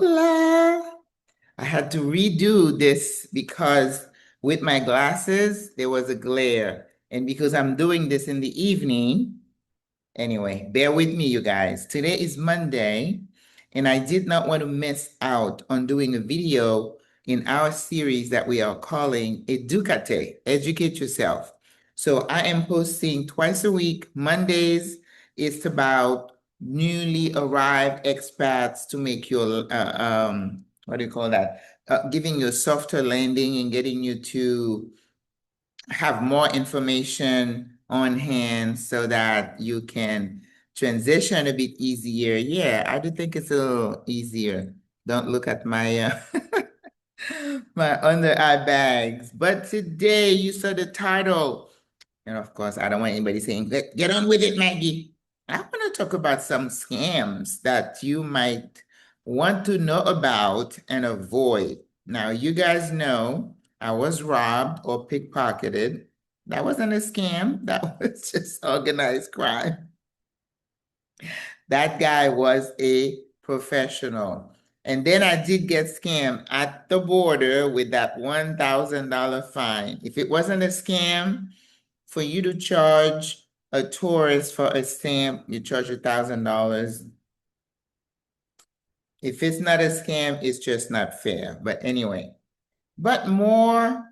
Hola. I had to redo this because with my glasses, there was a glare. And because I'm doing this in the evening, anyway, bear with me, you guys. Today is Monday, and I did not want to miss out on doing a video in our series that we are calling Educate, Educate Yourself. So I am posting twice a week. Mondays, it's about newly arrived expats to make your, what do you call that? Giving you a softer landing and getting you to have more information on hand so that you can transition a bit easier. Yeah, I do think it's a little easier. Don't look at my my under eye bags. But today you saw the title. And of course, I don't want anybody saying, get on with it, Maggie. I want to talk about some scams that you might want to know about and avoid. Now, you guys know I was robbed or pickpocketed. That wasn't a scam, that was just organized crime. That guy was a professional. And then I did get scammed at the border with that $1,000 fine. If it wasn't a scam, for you to charge a tourist for a stamp, you charge $1,000. If it's not a scam, it's just not fair. But anyway, but more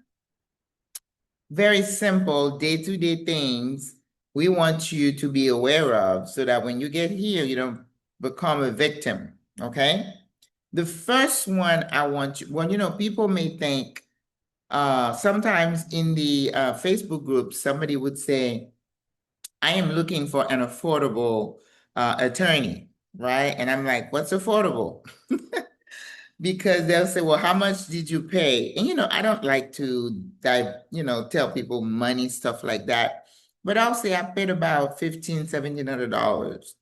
very simple day-to-day things we want you to be aware of so that when you get here, you don't become a victim, okay? The first one I want you, well, people may think, sometimes in the Facebook group, somebody would say, I am looking for an affordable attorney, right? And I'm like, what's affordable? Because they'll say, well, how much did you pay? And, I don't like to tell people money, stuff like that. But I'll say I paid about $1,500, $1,700.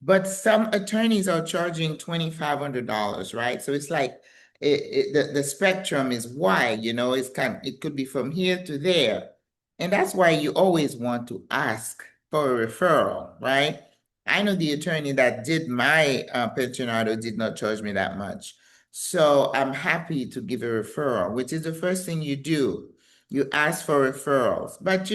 But some attorneys are charging $2,500, right? So it's like the spectrum is wide, it could be from here to there. And that's why you always want to ask for a referral, right? I know the attorney that did my pensionado did not charge me that much. So I'm happy to give a referral, which is the first thing you do. You ask for referrals. But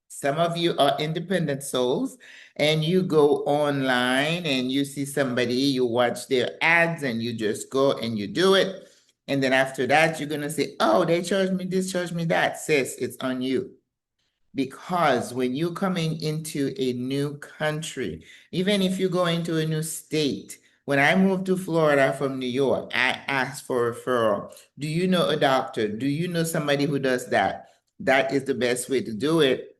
some of you are independent souls and you go online and you see somebody, you watch their ads and you just go and you do it. And then after that, you're going to say, oh, they charged me this, charged me that. Sis, it's on you. Because when you're coming into a new country, even if you go into a new state, when I moved to Florida from New York, I asked for a referral. Do you know a doctor? Do you know somebody who does that? That is the best way to do it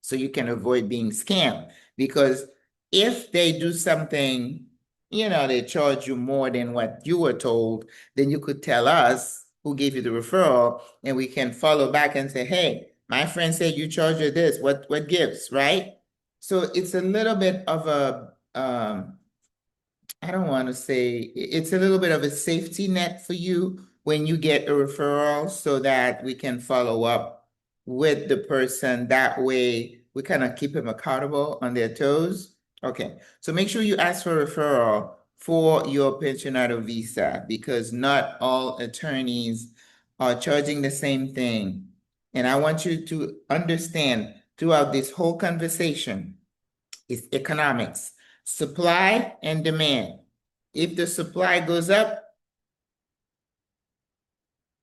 so you can avoid being scammed. Because if they do something, they charge you more than what you were told, then you could tell us who gave you the referral and we can follow back and say, hey, my friend said you charge her this, what gives, right? So it's a little bit of a, I don't want to say, it's a little bit of a safety net for you when you get a referral so that we can follow up with the person. That way we kind of keep them accountable on their toes. Okay, so make sure you ask for a referral for your pensionado visa because not all attorneys are charging the same thing. And I want you to understand throughout this whole conversation, it's economics, supply and demand. If the supply goes up,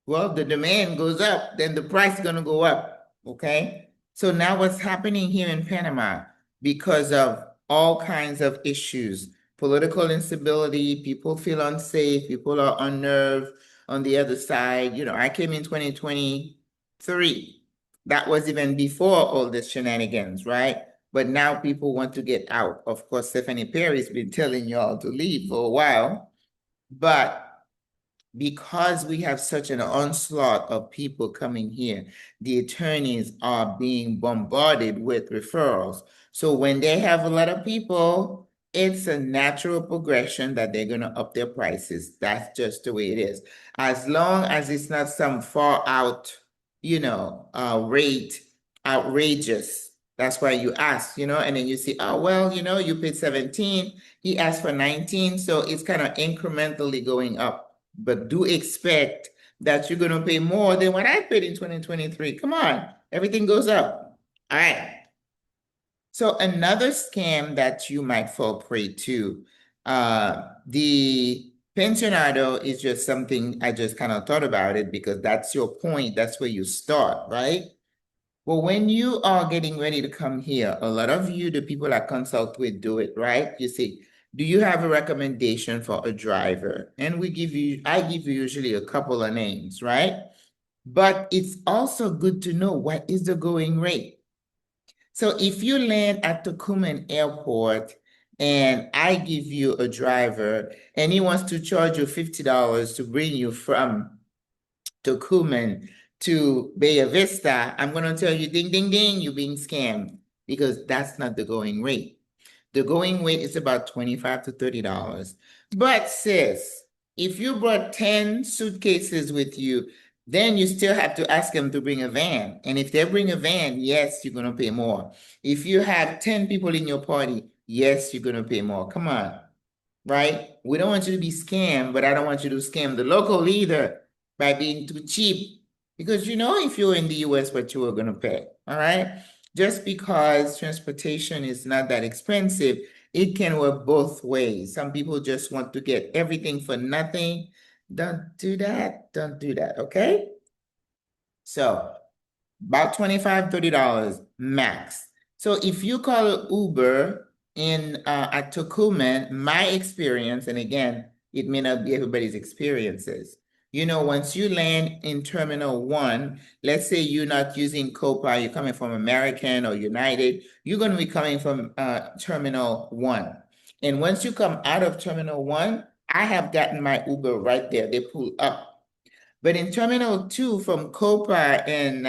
well, the demand goes up, then the price is going to go up. Okay. So now what's happening here in Panama because of all kinds of issues, political instability, people feel unsafe, people are unnerved on the other side. I came in 2023. That was even before all this shenanigans, right? But now people want to get out. Of course, Stephanie Perry's been telling y'all to leave for a while, but because we have such an onslaught of people coming here, the attorneys are being bombarded with referrals. So when they have a lot of people, it's a natural progression that they're going to up their prices. That's just the way it is. As long as it's not some far out, rate, outrageous That's why you ask, and then you see, oh, well, you paid 17, he asked for 19, so it's kind of incrementally going up. But do expect that you're going to pay more than what I paid in 2023. Come on, everything goes up. All right. So another scam that you might fall prey to, the pensionado is just something I just kind of thought about it because that's your point. That's where you start, right? Well, when you are getting ready to come here, a lot of you, the people I consult with, do it, right? You say, do you have a recommendation for a driver? And I give you usually a couple of names, right? But it's also good to know what is the going rate. So if you land at Tocumen Airport and I give you a driver and he wants to charge you $50 to bring you from Tocumen to Bay Vista, I'm going to tell you, ding, ding, ding, you're being scammed because that's not the going rate. The going rate is about $25 to $30. But sis, if you brought 10 suitcases with you, then you still have to ask them to bring a van. And if they bring a van, yes, you're going to pay more. If you have 10 people in your party, yes, you're going to pay more. Come on, right? We don't want you to be scammed, but I don't want you to scam the local either by being too cheap. Because if you're in the US, what you are going to pay, all right? Just because transportation is not that expensive, it can work both ways. Some people just want to get everything for nothing. Don't do that. Don't do that, okay? So about $25, $30 max. So if you call Uber at Tocumen, my experience, and again, it may not be everybody's experiences. Once you land in Terminal 1, let's say you're not using Copa, you're coming from American or United, you're going to be coming from Terminal 1. And once you come out of Terminal 1, I have gotten my Uber right there. They pull up. But in Terminal 2 from Copa and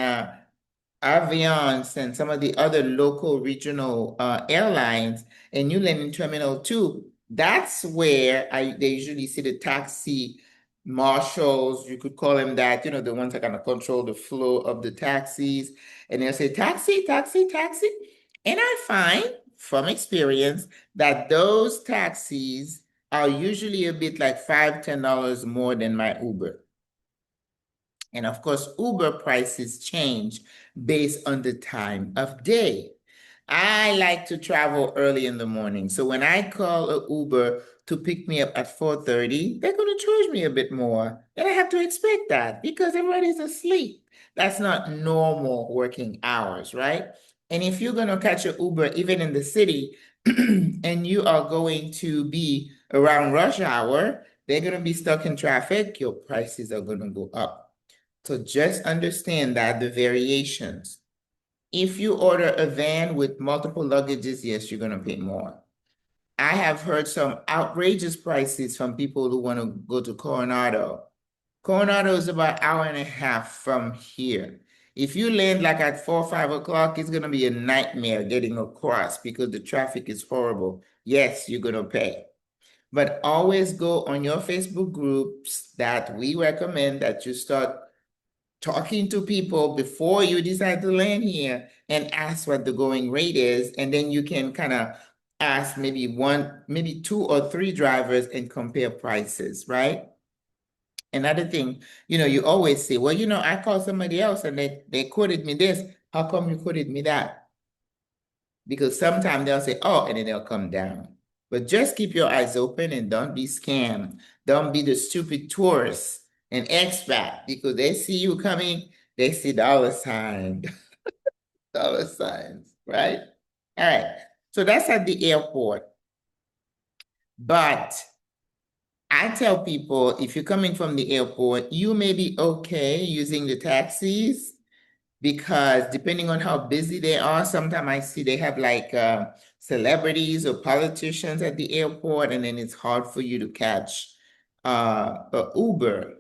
Aviance and some of the other local regional airlines, and you land in Terminal 2, that's where they usually see the taxi marshals, you could call them that, the ones that kind of control the flow of the taxis. And they'll say, taxi, taxi, taxi. And I find from experience that those taxis are usually a bit like $5, $10 more than my Uber. And of course, Uber prices change based on the time of day. I like to travel early in the morning. So when I call an Uber to pick me up at 4:30, they're going to charge me a bit more. And I have to expect that because everybody's asleep. That's not normal working hours, right? And if you're going to catch an Uber, even in the city, and you are going to be around rush hour, they're going to be stuck in traffic, your prices are going to go up. So just understand that the variations. If you order a van with multiple luggages, yes, you're going to pay more. I have heard some outrageous prices from people who want to go to Coronado. Coronado is about an hour and a half from here. If you land like at 4 or 5 o'clock, it's going to be a nightmare getting across because the traffic is horrible. Yes, you're going to pay. But always go on your Facebook groups that we recommend that you start talking to people before you decide to land here and ask what the going rate is. And then you can kind of ask maybe 2 or 3 drivers and compare prices, right? Another thing, you always say, well, I called somebody else and they quoted me this. How come you quoted me that? Because sometimes they'll say, oh, and then they'll come down. But just keep your eyes open and don't be scammed. Don't be the stupid tourist and expat because they see you coming, they see dollar signs, dollar signs, right? All right. So that's at the airport. But I tell people, if you're coming from the airport, you may be okay using the taxis because depending on how busy they are, sometimes I see they have like celebrities or politicians at the airport, and then it's hard for you to catch a Uber.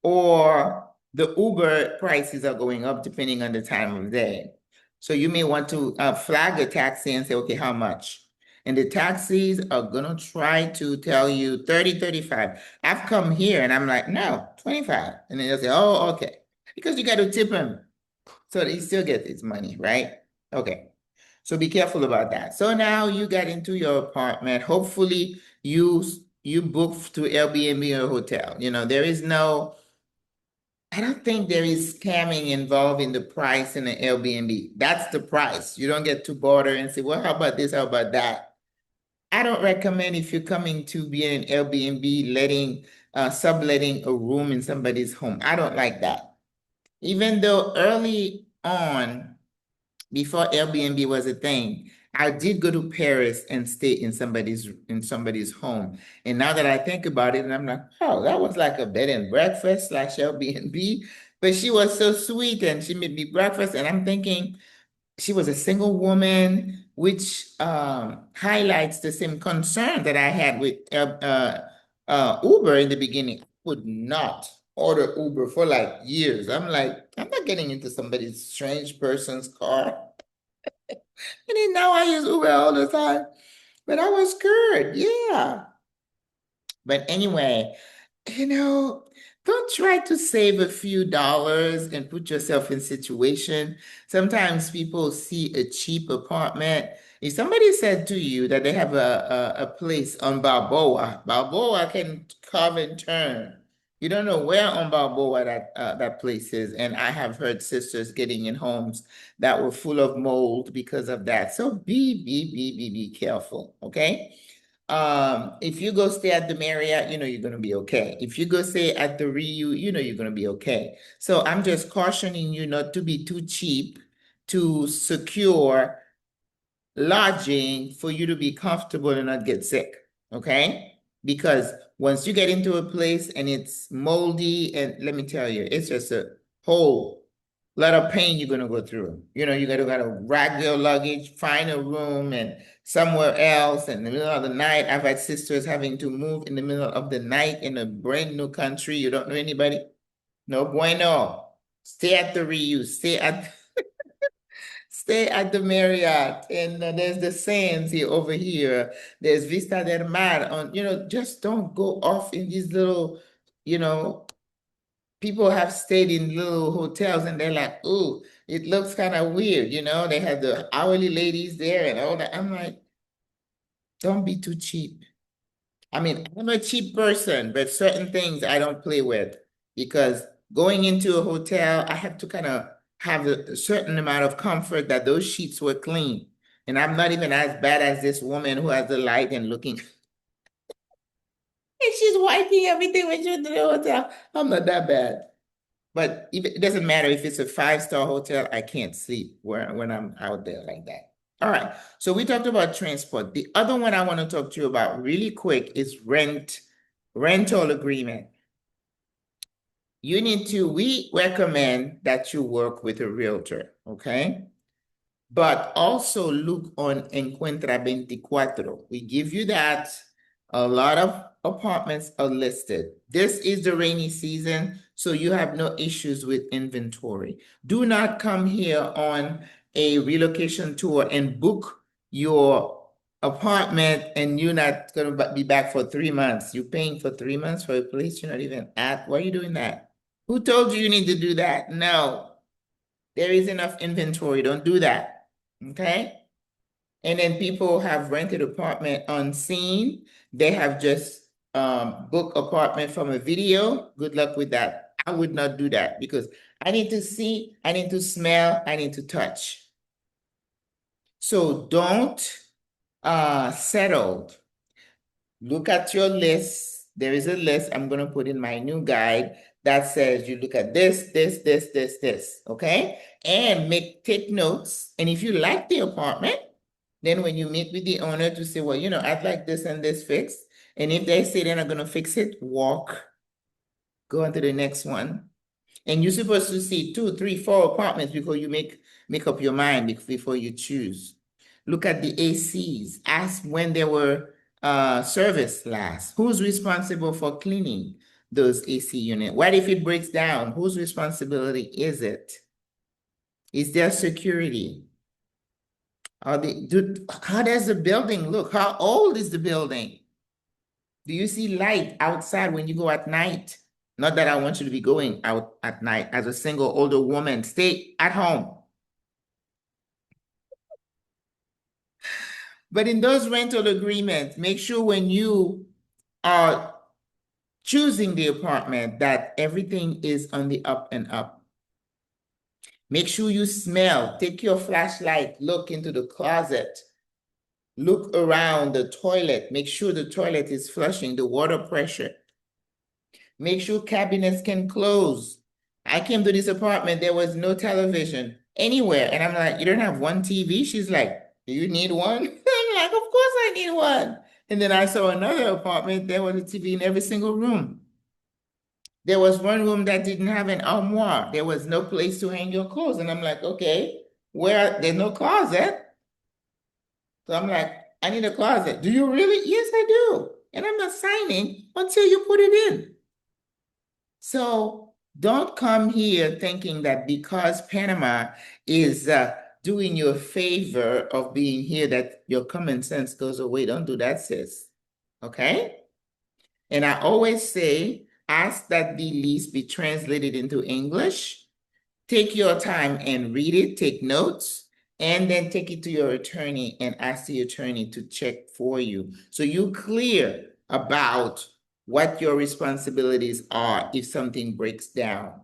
Or the Uber prices are going up depending on the time of day. So you may want to flag a taxi and say, okay, how much? And the taxis are going to try to tell you 30, 35. I've come here and I'm like, no, 25. And then they'll say, oh, okay. Because you got to tip them. So he still gets his money, right? Okay. So be careful about that. So now you got into your apartment. Hopefully you book to Airbnb or hotel. You know, there is no, I don't think there is scamming involved in the price in the Airbnb. That's the price. You don't get to border and say, well, how about this? How about that? I don't recommend if you're coming to be in an Airbnb letting subletting a room in somebody's home. I don't like that. Even though early on, before Airbnb was a thing, I did go to Paris and stay in somebody's home. And now that I think about it, and I'm like, oh, that was like a bed and breakfast slash Airbnb. But she was so sweet and she made me breakfast. And I'm thinking, she was a single woman, which highlights the same concern that I had with Uber in the beginning. I would not order Uber for like years. I'm like, I'm not getting into somebody's strange person's car. And then now I use Uber all the time. But I was scared, yeah. But anyway, you know, don't try to save a few dollars and put yourself in situation. Sometimes people see a cheap apartment. If somebody said to you that they have a place on Balboa can carve and turn. You don't know where on Balboa that place is. And I have heard sisters getting in homes that were full of mold because of that. So be careful, okay? If you go stay at the Marriott, you know you're gonna be okay. If you go stay at the Ryu, you know you're gonna be okay. So I'm just cautioning you not to be too cheap to secure lodging for you to be comfortable and not get sick, okay? Because once you get into a place and it's moldy, and let me tell you, it's just a whole lot of pain you're gonna go through. You know, you gotta rag your luggage, find a room and somewhere else in the middle of the night. I've had sisters having to move in the middle of the night in a brand new country. You don't know anybody? No bueno. Stay at the reuse, stay at the Marriott, and there's the Sands here over here. There's Vista del Mar. On, you know, just don't go off in these little, you know, people have stayed in little hotels and they're like, ooh, it looks kind of weird, you know. They have the hourly ladies there and all that. I'm like, don't be too cheap. I mean, I'm a cheap person, but certain things I don't play with because going into a hotel, I have to kind of have a certain amount of comfort that those sheets were clean. And I'm not even as bad as this woman who has the light and looking, and she's wiping everything when she's in the hotel. I'm not that bad. But it doesn't matter if it's a five-star hotel, I can't sleep when I'm out there like that. All right, so we talked about transport. The other one I want to talk to you about really quick is rental agreement. We recommend that you work with a realtor, okay? But also look on Encuentra 24. We give you that. A lot of apartments are listed. This is the rainy season, so you have no issues with inventory. Do not come here on a relocation tour and book your apartment and you're not going to be back for 3 months. You're paying for 3 months for a place you're not even at. Why are you doing that? Who told you you need to do that? No, there is enough inventory. Don't do that. Okay? And then people have rented apartment unseen. They have just booked apartment from a video. Good luck with that. I would not do that because I need to see, I need to smell, I need to touch. So don't settle. Look at your list. There is a list I'm going to put in my new guide that says you look at this, okay? And take notes. And if you like the apartment, then when you meet with the owner to say, well, you know, I'd like this and this fixed. And if they say they're not going to fix it, walk, go on to the next one. And you're supposed to see 2, 3, 4 apartments before you make up your mind, before you choose. Look at the ACs. Ask when they were serviced last. Who's responsible for cleaning those AC units? What if it breaks down? Whose responsibility is it? Is there security? How does the building look? How old is the building? Do you see light outside when you go at night? Not that I want you to be going out at night as a single older woman. Stay at home. But in those rental agreements, make sure when you are choosing the apartment that everything is on the up and up. Make sure you smell. Take your flashlight, look into the closet. Look around the toilet. Make sure the toilet is flushing, the water pressure. Make sure cabinets can close. I came to this apartment, there was no television anywhere. And I'm like, you don't have one TV? She's like, do you need one? I'm like, of course I need one. And then I saw another apartment, there was a TV in every single room. There was one room that didn't have an armoire. There was no place to hang your clothes. And I'm like, okay, there's no closet. So I'm like, I need a closet. Do you really? Yes, I do. And I'm not signing until you put it in. So don't come here thinking that because Panama is doing you a favor of being here, that your common sense goes away. Don't do that, sis. Okay? And I always say, ask that the lease be translated into English. Take your time and read it, take notes, and then take it to your attorney and ask the attorney to check for you. So you're clear about what your responsibilities are if something breaks down.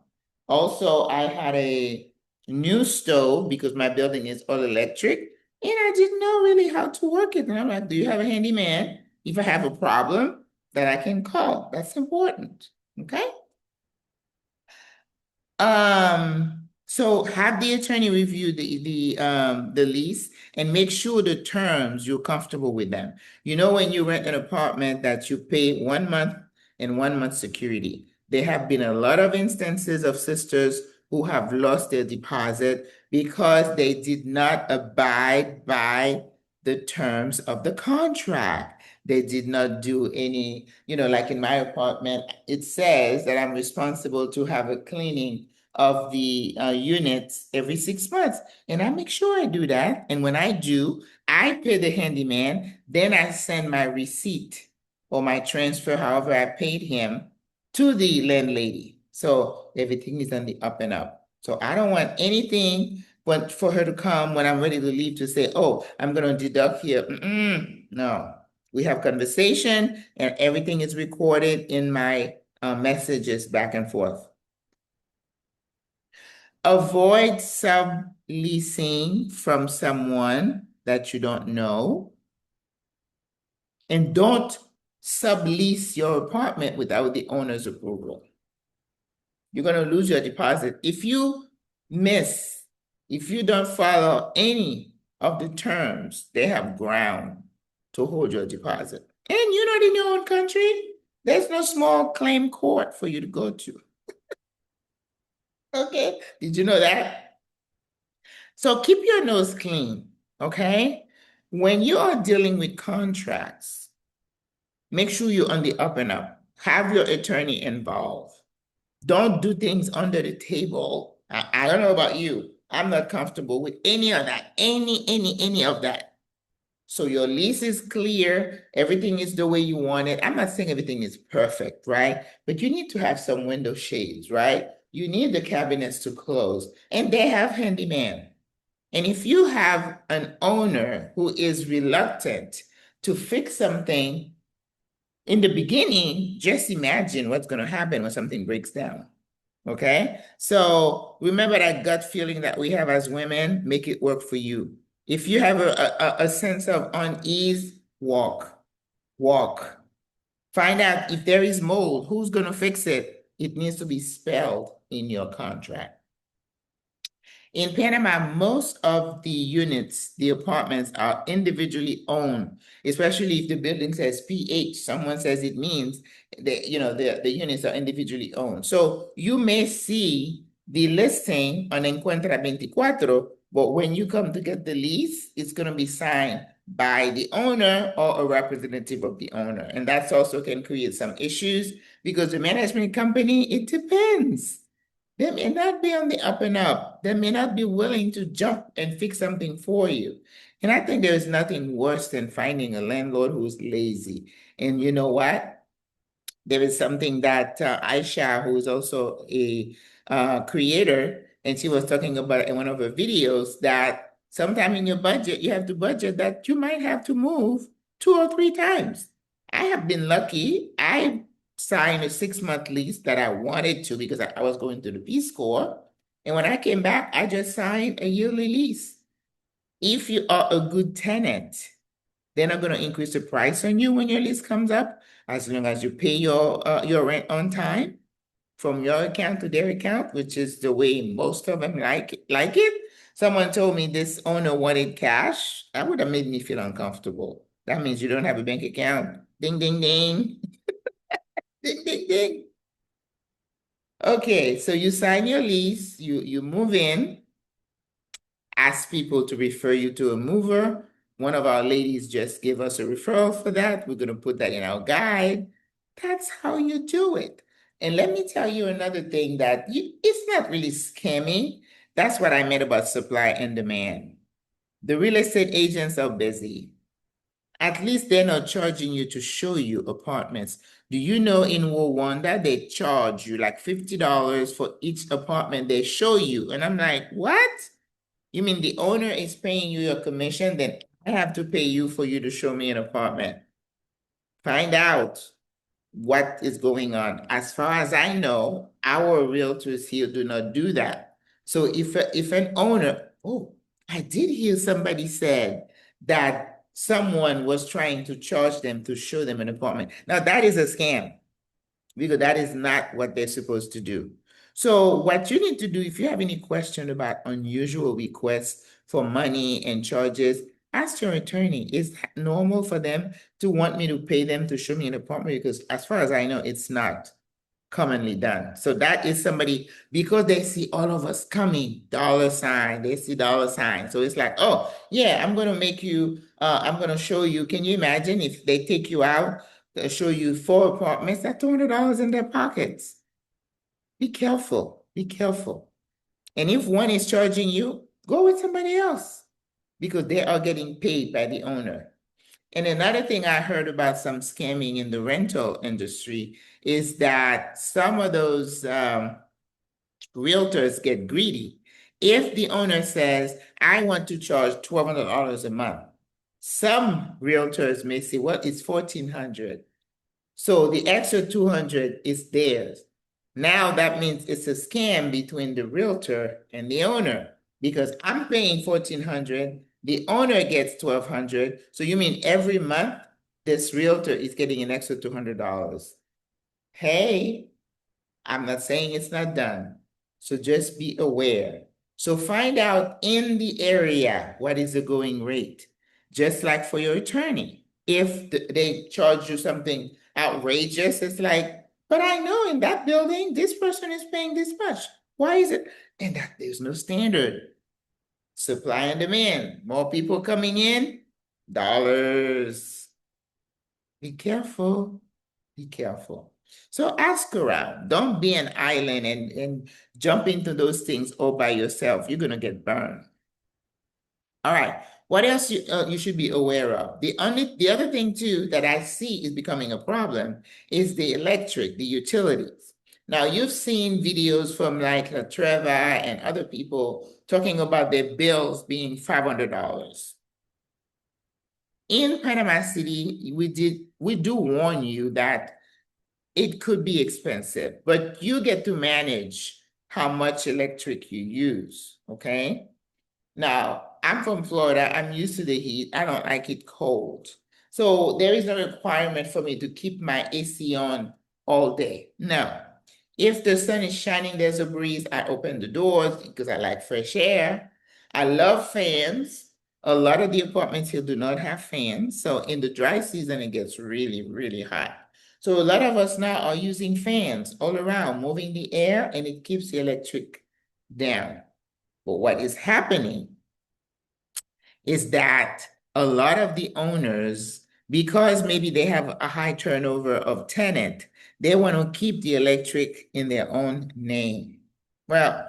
Also, I had a new stove because my building is all electric, and I didn't know really how to work it. And I'm like, do you have a handyman? If I have a problem that I can call, that's important, okay? So have the attorney review the lease and make sure the terms you're comfortable with them. You know, when you rent an apartment that you pay 1 month and 1 month security. There have been a lot of instances of sisters who have lost their deposit because they did not abide by the terms of the contract. They did not do any, like in my apartment, it says that I'm responsible to have a cleaning of the units every 6 months. And I make sure I do that. And when I do, I pay the handyman, then I send my receipt or my transfer, however I paid him, to the landlady. So everything is on the up and up. So I don't want anything but for her to come when I'm ready to leave to say, oh, I'm going to deduct here. No. We have conversation and everything is recorded in my messages back and forth. Avoid subleasing from someone that you don't know. And don't sublease your apartment without the owner's approval. You're going to lose your deposit. If you don't follow any of the terms, they have ground to hold your deposit. And you're not in your own country. There's no small claim court for you to go to. Okay, did you know that? So keep your nose clean, okay? When you are dealing with contracts, make sure you're on the up and up. Have your attorney involved. Don't do things under the table. I don't know about you. I'm not comfortable with any of that, any of that. So your lease is clear. Everything is the way you want it. I'm not saying everything is perfect, right? But you need to have some window shades, right? You need the cabinets to close, and they have handyman. And if you have an owner who is reluctant to fix something in the beginning, just imagine what's going to happen when something breaks down. Okay? So remember that gut feeling that we have as women, make it work for you. If you have a sense of unease, walk. Find out if there is mold, who's going to fix it? It needs to be spelled in your contract. In Panama, most of the units, the apartments are individually owned, especially if the building says PH, someone says it means that, the units are individually owned. So you may see the listing on Encuentra 24, but when you come to get the lease, it's going to be signed by the owner or a representative of the owner. And that's also can create some issues because the management company, it depends. They may not be on the up and up. They may not be willing to jump and fix something for you. And I think there is nothing worse than finding a landlord who's lazy. And you know what? There is something that Aisha, who is also a creator, and she was talking about in one of her videos that sometime in your budget, you have to budget that you might have to move 2 or 3 times. I have been lucky. I signed a 6-month lease that I wanted to because I was going to the Peace Corps. And when I came back, I just signed a yearly lease. If you are a good tenant, they're not going to increase the price on you when your lease comes up, as long as you pay your rent on time from your account to their account, which is the way most of them like it. Someone told me this owner wanted cash. That would have made me feel uncomfortable. That means you don't have a bank account. Ding, ding, ding. Ding, ding, ding. Okay, so you sign your lease, you move in, ask people to refer you to a mover. One of our ladies just gave us a referral for that. We're going to put that in our guide. That's how you do it. And let me tell you another thing that it's not really scamming. That's what I meant about supply and demand. The real estate agents are busy. At least they're not charging you to show you apartments. Do you know in Rwanda they charge you like $50 for each apartment they show you? And I'm like, what? You mean the owner is paying you your commission, then I have to pay you for you to show me an apartment? Find out what is going on. As far as I know, our realtors here do not do that. So if an owner, oh, I did hear somebody said that someone was trying to charge them to show them an apartment. Now that is a scam because that is not what they're supposed to do. So what you need to do, if you have any question about unusual requests for money and charges, ask your attorney. Is it normal for them to want me to pay them to show me an apartment? Because as far as I know, it's not commonly done. So that is somebody, because they see all of us coming, dollar sign, they see dollar sign. So it's like, oh, yeah, I'm going to make you, I'm going to show you. Can you imagine if they take you out, show you 4 apartments, that's $200 in their pockets. Be careful. Be careful. And if one is charging you, go with somebody else because they are getting paid by the owner. And another thing I heard about some scamming in the rental industry is that some of those realtors get greedy. If the owner says, I want to charge $1,200 a month, some realtors may say, well, it's $1,400. So the extra 200 is theirs. Now that means it's a scam between the realtor and the owner because I'm paying 1,400, the owner gets 1,200. So you mean every month this realtor is getting an extra $200? Hey, I'm not saying it's not done. So just be aware. So find out in the area what is the going rate. Just like for your attorney. If they charge you something outrageous, it's like, but I know in that building, this person is paying this much. Why is it? And that there's no standard. Supply and demand. More people coming in, dollars. Be careful. Be careful. So ask around. Don't be an island and jump into those things all by yourself. You're going to get burned. All right. What else you should be aware of? The other thing too that I see is becoming a problem is the electric, the utilities. Now you've seen videos from like Trevor and other people talking about their bills being $500. In Panama City, we do warn you that it could be expensive, but you get to manage how much electric you use, okay? Now, I'm from Florida. I'm used to the heat. I don't like it cold. So there is no requirement for me to keep my AC on all day. No. If the sun is shining, there's a breeze, I open the doors because I like fresh air. I love fans. A lot of the apartments here do not have fans. So in the dry season, it gets really, really hot. So a lot of us now are using fans all around, moving the air, and it keeps the electric down. But what is happening is that a lot of the owners, because maybe they have a high turnover of tenant, they want to keep the electric in their own name. Well,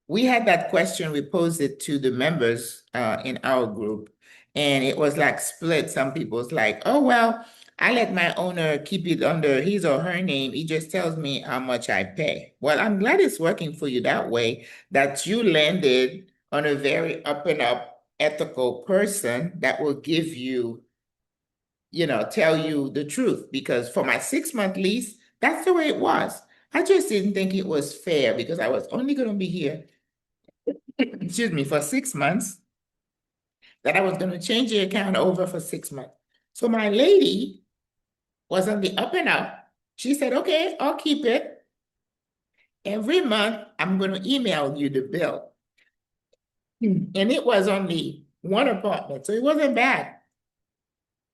we had that question, we posed it to the members in our group, and it was like split. Some people's like, oh, well, I let my owner keep it under his or her name. He just tells me how much I pay. Well, I'm glad it's working for you that way, that you landed on a very up and up ethical person that will give you, tell you the truth. Because for my 6-month lease, that's the way it was. I just didn't think it was fair because I was only going to be here, excuse me, for 6 months, that I was going to change the account over for 6 months. So my lady was on the up and up. She said, okay, I'll keep it. Every month, I'm going to email you the bill. And it was only one apartment, so it wasn't bad.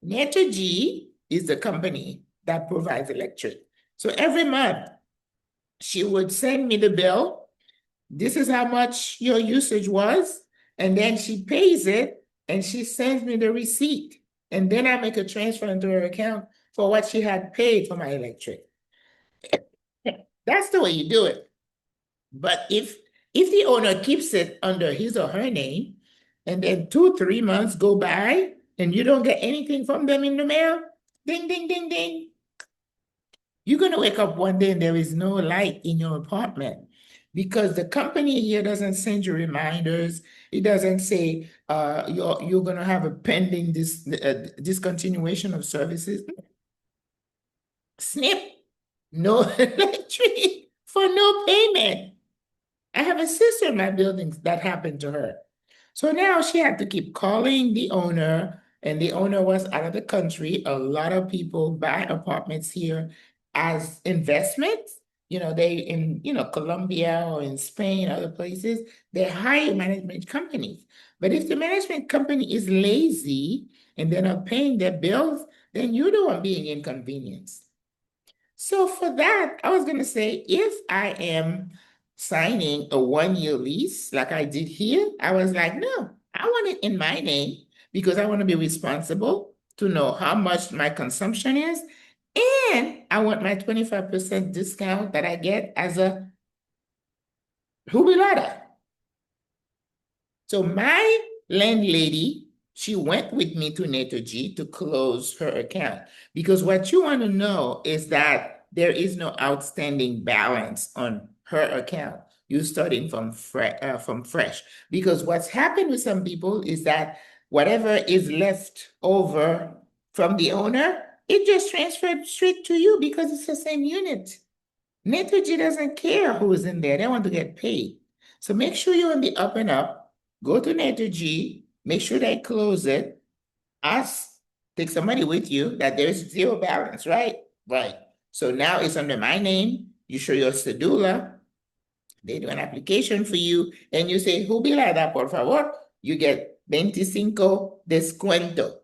G is the company that provides electric. So every month, she would send me the bill. This is how much your usage was. And then she pays it and she sends me the receipt. And then I make a transfer into her account for what she had paid for my electric. That's the way you do it. But if the owner keeps it under his or her name, and then 2, 3 months go by and you don't get anything from them in the mail, ding, ding, ding, ding. You're going to wake up one day and there is no light in your apartment because the company here doesn't send you reminders. It doesn't say you're going to have a pending discontinuation of services. Snip, no electric for no payment. I have a sister in my building that happened to her. So now she had to keep calling the owner, and the owner was out of the country. A lot of people buy apartments here as investments. They in, Colombia or in Spain, other places, they hire management companies. But if the management company is lazy and they're not paying their bills, then you're the one being inconvenienced. So for that, I was going to say, if I am signing a 1-year lease like I did here, I was like, no, I want it in my name because I want to be responsible to know how much my consumption is. And I want my 25% discount that I get as a jubilada. So my landlady, she went with me to G to close her account because what you want to know is that there is no outstanding balance on her account. You're starting from fresh because what's happened with some people is that whatever is left over from the owner, it just transferred straight to you because it's the same unit. G doesn't care who is in there. They want to get paid. So make sure you're on the up and up. Go to G, make sure they close it. Ask, take somebody with you that there's zero balance, right? Right. So now it's under my name. You show your cedula. They do an application for you, and you say, jubilada, por favor. You get 25 descuento.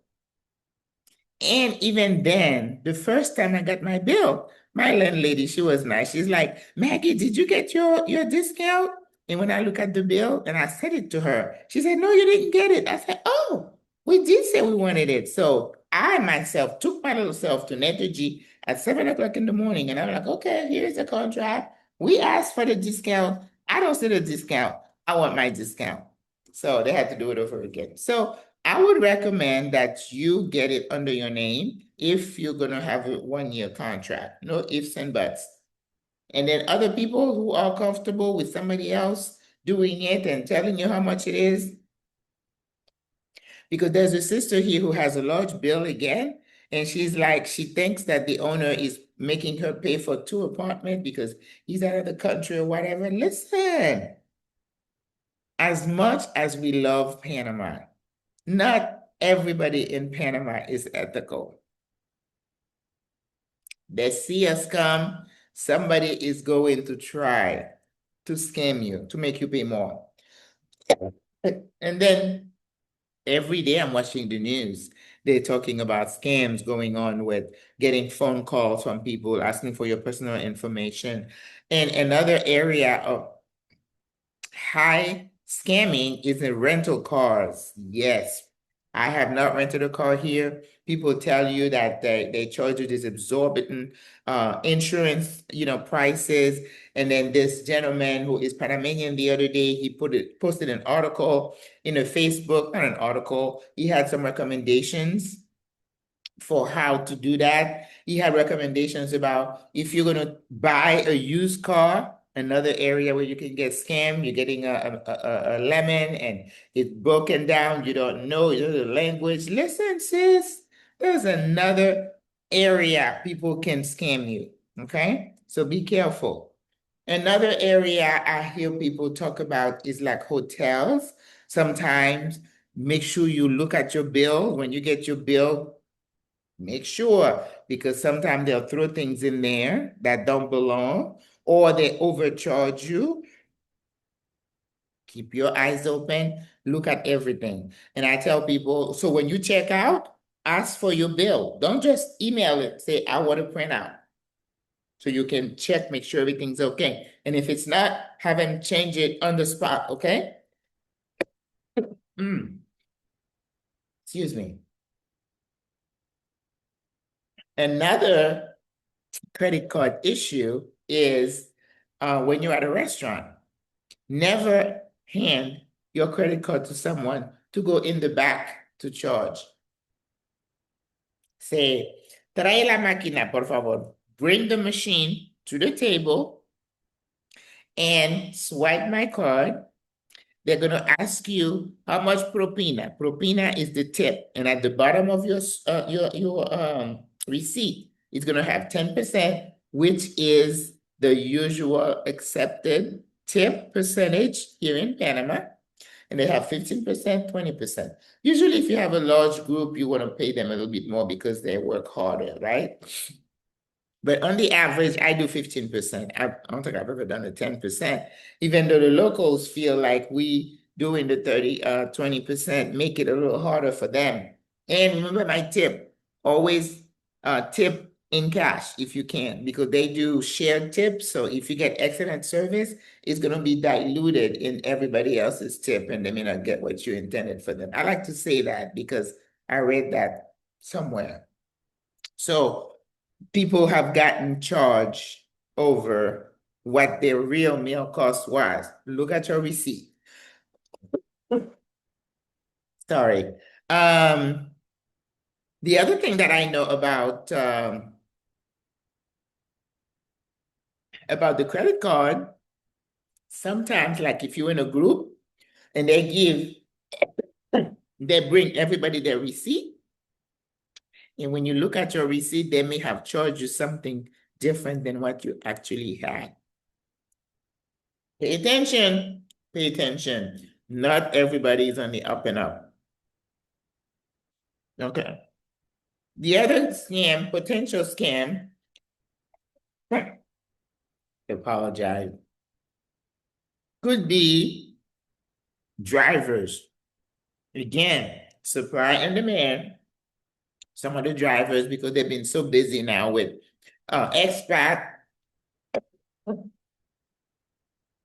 And even then, the first time I got my bill, my landlady, she was nice. She's like, Maggie, did you get your discount? And when I look at the bill and I said it to her, she said, no, you didn't get it. I said, oh, we did say we wanted it. So I myself took my little self to Netergy at 7 o'clock in the morning. And I'm like, okay, here's the contract. We asked for the discount. I don't see the discount. I want my discount. So they had to do it over again. So I would recommend that you get it under your name if you're going to have a 1-year contract. No ifs and buts. And then other people who are comfortable with somebody else doing it and telling you how much it is. Because there's a sister here who has a large bill again, and she's like, she thinks that the owner is making her pay for 2 apartments because he's out of the country or whatever. Listen, as much as we love Panama, not everybody in Panama is ethical. They see us come, somebody is going to try to scam you, to make you pay more. And then every day I'm watching the news. They're talking about scams going on with getting phone calls from people asking for your personal information. And another area of high scamming is in rental cars. Yes, I have not rented a car here. People tell you that they charge you this exorbitant insurance, prices. And then this gentleman who is Panamanian the other day, he posted an article in a Facebook, not an article. He had some recommendations for how to do that. He had recommendations about if you're gonna buy a used car, another area where you can get scammed, you're getting a lemon and it's broken down, you don't know the language. Listen, sis, there's another area people can scam you, okay? So be careful. Another area I hear people talk about is like hotels. Sometimes make sure you look at your bill. When you get your bill, make sure, because sometimes they'll throw things in there that don't belong, or they overcharge you. Keep your eyes open, look at everything. And I tell people, so when you check out, ask for your bill. Don't just email it, say, I want a printout. So you can check, make sure everything's okay. And if it's not, have them change it on the spot, okay? Excuse me. Another credit card issue is when you're at a restaurant, never hand your credit card to someone to go in the back to charge. Say, trae la máquina, por favor. Bring the machine to the table and swipe my card. They're going to ask you how much propina. Propina is the tip, and at the bottom of your receipt, it's going to have 10%, which is the usual accepted tip percentage here in Panama. And they have 15%, 20%. Usually, if you have a large group, you want to pay them a little bit more because they work harder, right? But on the average, I do 15%. I don't think I've ever done a 10%, even though the locals feel like we doing the 20% make it a little harder for them. And remember my tip, always tip in cash if you can, because they do shared tips. So if you get excellent service, it's going to be diluted in everybody else's tip and they may not get what you intended for them. I like to say that because I read that somewhere. So people have gotten charged over what their real meal cost was. Look at your receipt. Sorry. The other thing that I know about the credit card, sometimes like if you're in a group and they bring everybody their receipt, and when you look at your receipt, they may have charged you something different than what you actually had. Pay attention, pay attention. Not everybody is on the up and up. Okay. The other scam, potential scam, apologize, could be drivers. Again, supply and demand. Some of the drivers, because they've been so busy now with expat,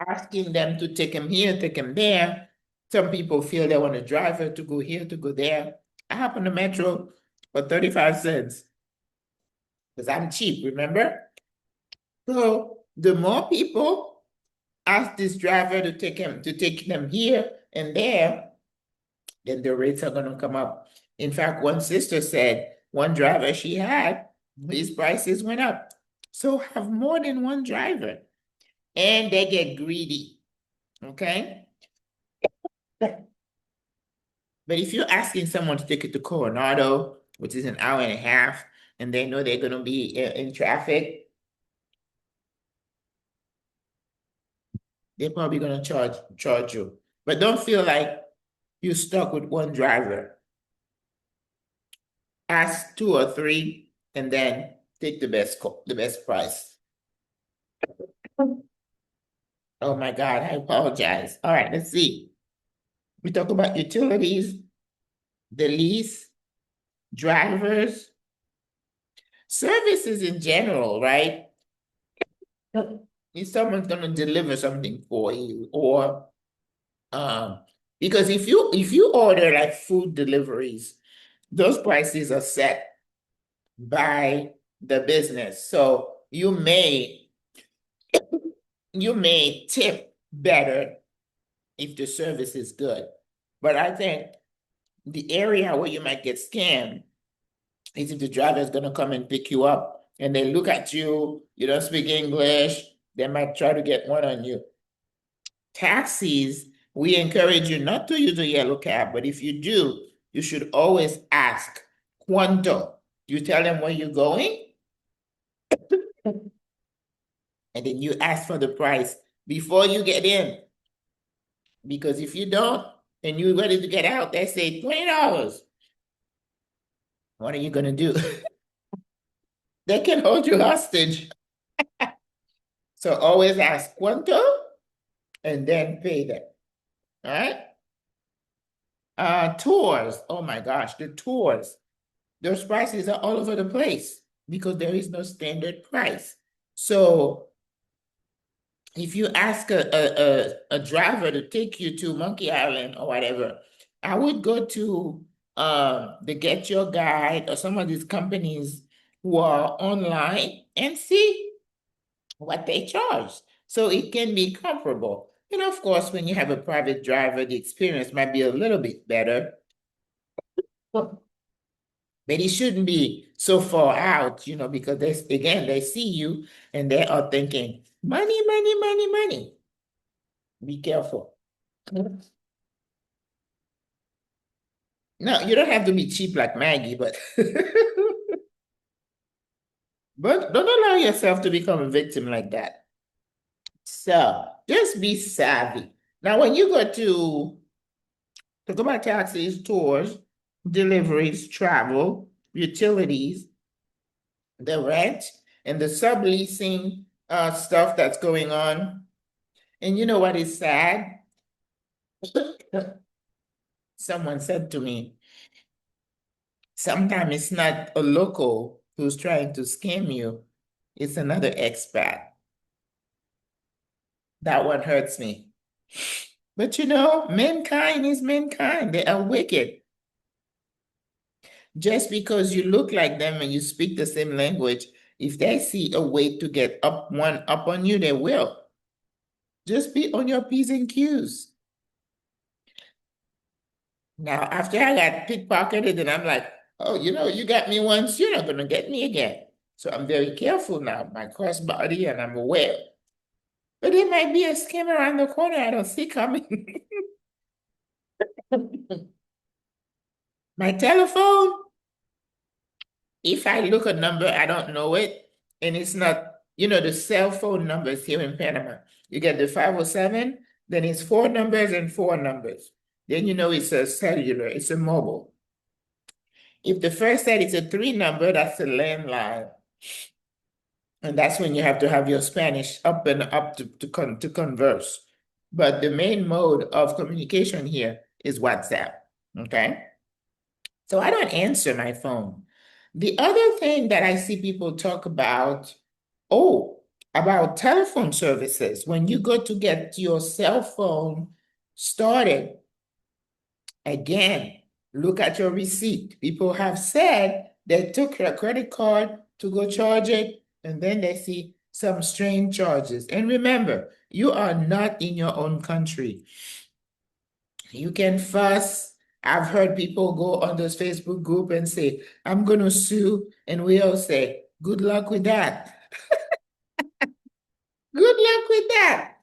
asking them to take them here, take them there. Some people feel they want a driver to go here, to go there. I hop on the metro for 35 cents because I'm cheap, remember? So the more people ask this driver to take them here and there, then the rates are going to come up. In fact, one sister said one driver she had, his prices went up. So have more than one driver. And they get greedy, okay? But if you're asking someone to take it to Coronado, which is an hour and a half, and they know they're going to be in traffic, they're probably going to charge you. But don't feel like you're stuck with one driver. Ask two or three, and then take the best price. Oh my God, I apologize. All right, let's see. We talk about utilities, the lease, drivers, services in general, right? If someone's gonna deliver something for you, or because if you order like food deliveries, those prices are set by the business. So you may tip better if the service is good. But I think the area where you might get scammed is if the driver is gonna come and pick you up and they look at you, you don't speak English, they might try to get one on you. Taxis, we encourage you not to use a yellow cab, but if you do, you should always ask Quanto. You tell them where you're going, and then you ask for the price before you get in. Because if you don't, and you're ready to get out, they say $20. What are you gonna do? They can hold you hostage. So always ask Quanto and then pay them. All right? Tours. Oh my gosh, the tours. Those prices are all over the place because there is no standard price. So if you ask a driver to take you to Monkey Island or whatever, I would go to the Get Your Guide or some of these companies who are online and see what they charge. So it can be comparable. And of course, when you have a private driver, the experience might be a little bit better. But it shouldn't be so far out, because they see you and they are thinking, money, money, money, money. Be careful. No, you don't have to be cheap like Maggie, but but don't allow yourself to become a victim like that. So just be savvy. Now, when you go to talk about taxis, tours, deliveries, travel, utilities, the rent, and the subleasing stuff that's going on. And you know what is sad? Someone said to me, sometimes it's not a local who's trying to scam you, it's another expat. That one hurts me. But mankind is mankind. They are wicked. Just because you look like them and you speak the same language, if they see a way to get up on you, they will. Just be on your P's and Q's. Now, after I got pickpocketed, and I'm like, oh, you got me once, you're not going to get me again. So I'm very careful now, my crossbody, and I'm aware. But there might be a scam around the corner I don't see coming. My telephone, if I look a number, I don't know it, and it's not, the cell phone numbers here in Panama. You get the 507, then it's 4 numbers and 4 numbers. Then it's a cellular, it's a mobile. If the first set is a 3 number, that's a landline. And that's when you have to have your Spanish up and up to converse. But the main mode of communication here is WhatsApp, okay? So I don't answer my phone. The other thing that I see people talk about, about telephone services. When you go to get your cell phone started, again, look at your receipt. People have said they took your credit card to go charge it, and then they see some strange charges. And remember, you are not in your own country. You can fuss. I've heard people go on this Facebook group and say, I'm going to sue. And we all say, good luck with that. Good luck with that.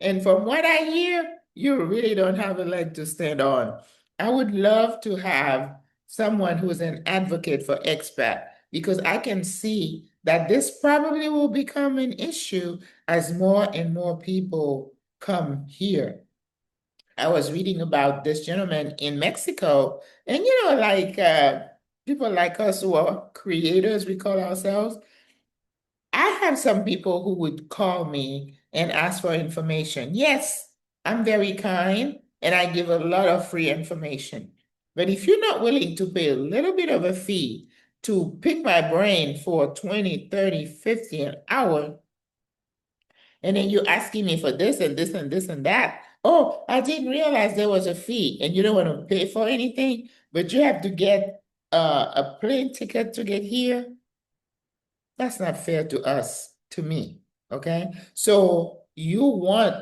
And from what I hear, you really don't have a leg to stand on. I would love to have someone who's an advocate for expat, because I can see that this probably will become an issue as more and more people come here. I was reading about this gentleman in Mexico, and people like us who are creators, we call ourselves. I have some people who would call me and ask for information. Yes, I'm very kind and I give a lot of free information. But if you're not willing to pay a little bit of a fee to pick my brain for 20, 30, 50 an hour, and then you're asking me for this and this and this and that, oh, I didn't realize there was a fee, and you don't want to pay for anything, but you have to get a plane ticket to get here. That's not fair to us, to me, okay? So you want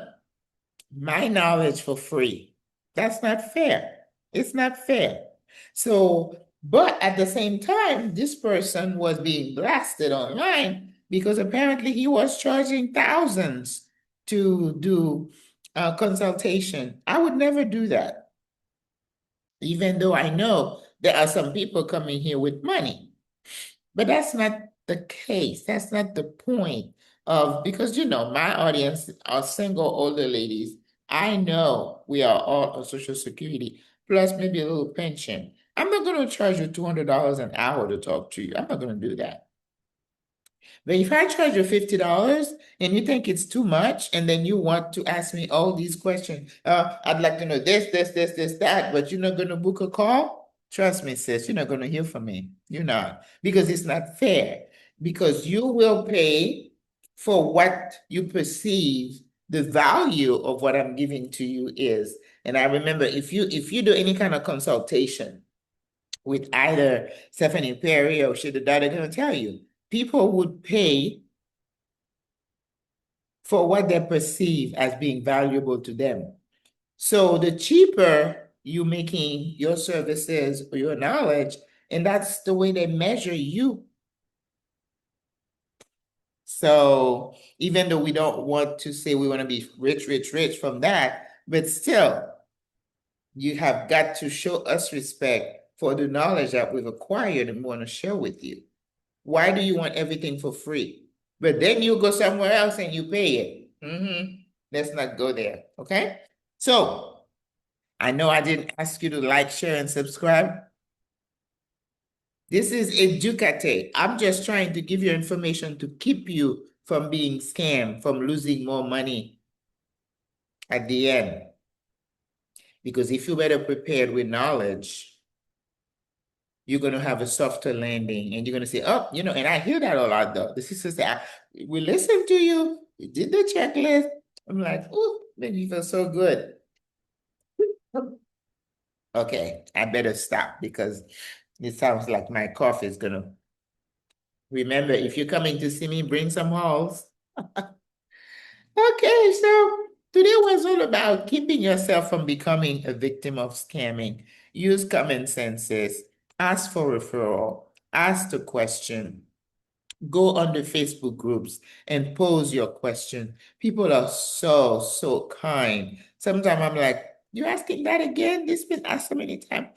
my knowledge for free. That's not fair. It's not fair. So But at the same time, this person was being blasted online because apparently he was charging thousands to do a consultation. I would never do that, even though I know there are some people coming here with money. But that's not the case. That's not the point of, because my audience are single older ladies. I know we are all on Social Security, plus maybe a little pension. I'm not going to charge you $200 an hour to talk to you. I'm not going to do that. But if I charge you $50 and you think it's too much, and then you want to ask me all these questions, I'd like to know this, that, but you're not going to book a call? Trust me, sis, you're not going to hear from me. You're not, because it's not fair. Because you will pay for what you perceive the value of what I'm giving to you is. And I remember, if you do any kind of consultation with either Stephanie Perry or Shida, they're going to tell you people would pay for what they perceive as being valuable to them. So the cheaper you making your services or your knowledge, and that's the way they measure you. So even though we don't want to say we want to be rich from that, but still, you have got to show us respect for the knowledge that we've acquired and want to share with you. Why do you want everything for free? But then you go somewhere else and you pay it. Let's not go there, okay? So I know I didn't ask you to like, share, and subscribe. This is Educate. I'm just trying to give you information to keep you from being scammed, from losing more money at the end. Because if you're better prepared with knowledge, you're going to have a softer landing, and you're going to say, oh, and I hear that a lot though. The sister say, we listened to you, you did the checklist. I'm like, oh, man, you feel so good. Okay, I better stop because it sounds like my cough is going to. Remember, if you're coming to see me, bring some halls. Okay, so today was all about keeping yourself from becoming a victim of scamming. Use common senses, ask for referral, ask the question, go on the Facebook groups and pose your question. People are so, so kind. Sometimes I'm like, you're asking that again? This has been asked so many times.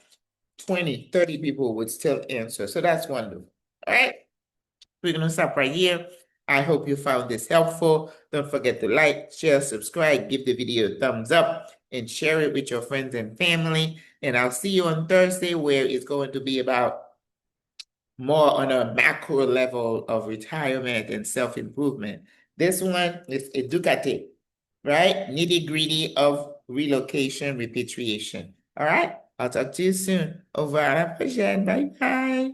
20, 30 people would still answer. So that's wonderful. All right. We're going to stop right here. I hope you found this helpful. Don't forget to like, share, subscribe, give the video a thumbs up, and share it with your friends and family. And I'll see you on Thursday, where it's going to be about more on a macro level of retirement and self-improvement. This one is educative, right? Nitty-gritty of relocation, repatriation. All right? I'll talk to you soon. Au revoir, la prochaine. Bye-bye.